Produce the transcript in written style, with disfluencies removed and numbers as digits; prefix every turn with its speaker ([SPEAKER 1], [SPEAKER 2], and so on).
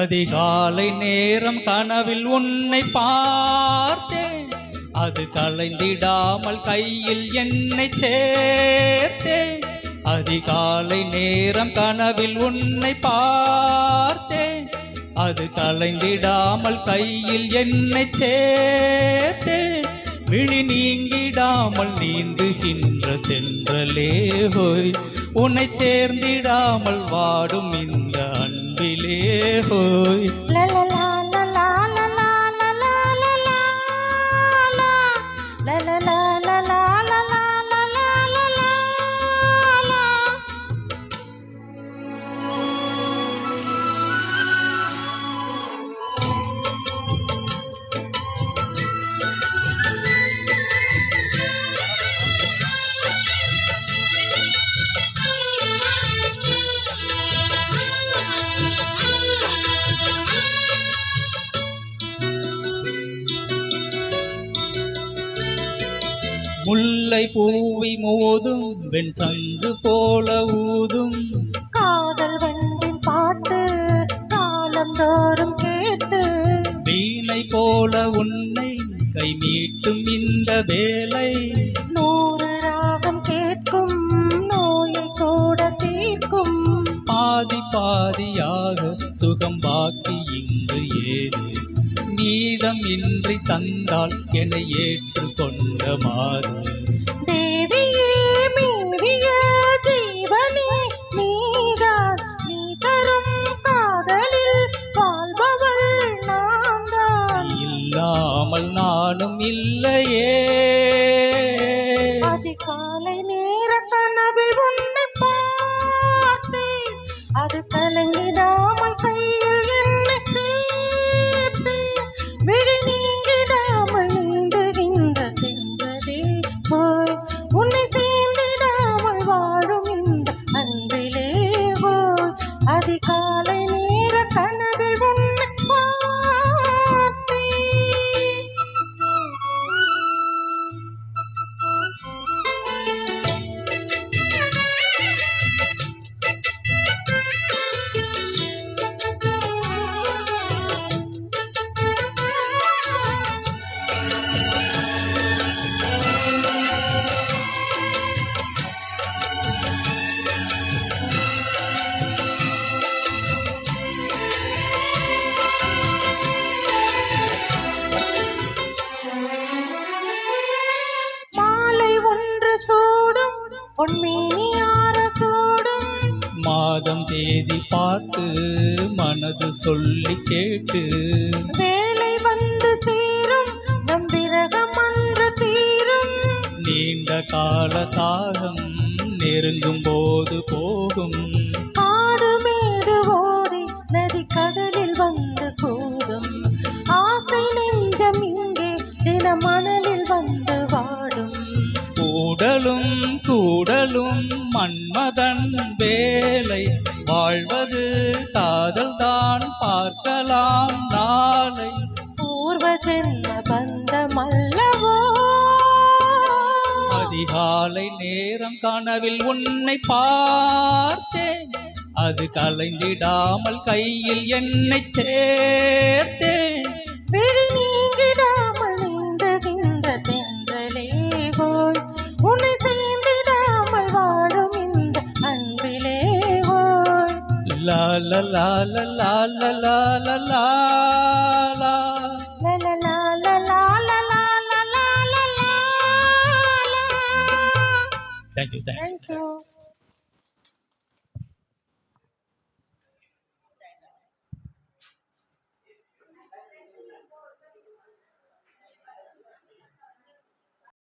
[SPEAKER 1] அதிகாலை நேரம் கனவில் உன்னை பார்த்தேன், அது கலைந்திடாமல் கையில் என்னை சேர்த்தேன். அதிகாலை நேரம் கனவில் உன்னை பார்த்தேன், அது கலைந்திடாமல் கையில் என்னை சேர்த்தேன். விழி நீங்கிடாமல் நீந்துகின்ற தென்றலே ஹோய், உன்னை சேர்ந்திடாமல் வாடும் இந்த அன்பிலே ஹோய். முல்லை பூவி மோதும் வெண் சங்கு போல ஊதும்
[SPEAKER 2] காதல் வண்டின் பாட்டு காலம் தோறும் கேட்டு,
[SPEAKER 1] வீணை போல உன்னை கை மீட்டும் இந்த வேலை.
[SPEAKER 2] 100 ராகம் கேட்கும் நோயை கூட தீர்க்கும்.
[SPEAKER 1] பாதி பாதியாக சுகம் பாக்கி இங்கு ஏது, நீதம் இன்றி தந்தால் என்னை ஏற்றுக்கொண்ட மாறு.
[SPEAKER 2] தேவியே மீறிய ஜீவனே நீதான், நீ தரும் காதலில் வாழ்பவள் நான் தான்.
[SPEAKER 1] இல்லாமல் நானும் இல்லையே.
[SPEAKER 2] அதிகாலை நேர கனவில் உன்னை பார்த்தேன், அது கலங்கிடாமல் கையில் என்னை சேர்த்தேன். விழி நீங்கிடாமல் நீந்துகின்ற தென்றலே போய், உன்னை சேர்ந்திடாமல் வாழும் இந்த அன்பிலே போய். அதிகாலை நேர கனவில் உன்னை பார்த்தேன். சூடும் பொன்மேனி யார சூடும்,
[SPEAKER 1] மாதம் தேதி பார்த்து மனது சொல்லி கேட்டு,
[SPEAKER 2] வேலை வந்து சேரும் நம் விரகம் அன்று தீரும்.
[SPEAKER 1] நீண்ட கால தாகம் நெருங்கும் போது போகும்.
[SPEAKER 2] ஆடு மேடு ஓடி நதி கடலில் வந்து கூடும், ஆசை நெஞ்சம் இங்கே தின மணலில் வந்து வாடும்.
[SPEAKER 1] கூடலும் கூடலும் மன்மதன் வேலை, வாழ்வது காதல் தான் பார்க்கலாம் நாளை.
[SPEAKER 2] பூர்வ ஜென்ம பந்தமல்லவோ.
[SPEAKER 1] அதிகாலை நேரம் கனவில் உன்னை பார்த்தேன், அது கலைந்திடாமல் கையில் என்னை சேர்த்தேன்.
[SPEAKER 2] விழி நீங்கிடாமல் நீந்துகின்ற தென்றலே போய், உன்னை சேர்ந்திடாமல் வாழும் இந்த அன்பிலே போய்.
[SPEAKER 1] லா லா லா லா லா லா லா லா லா லா.
[SPEAKER 2] Thank you.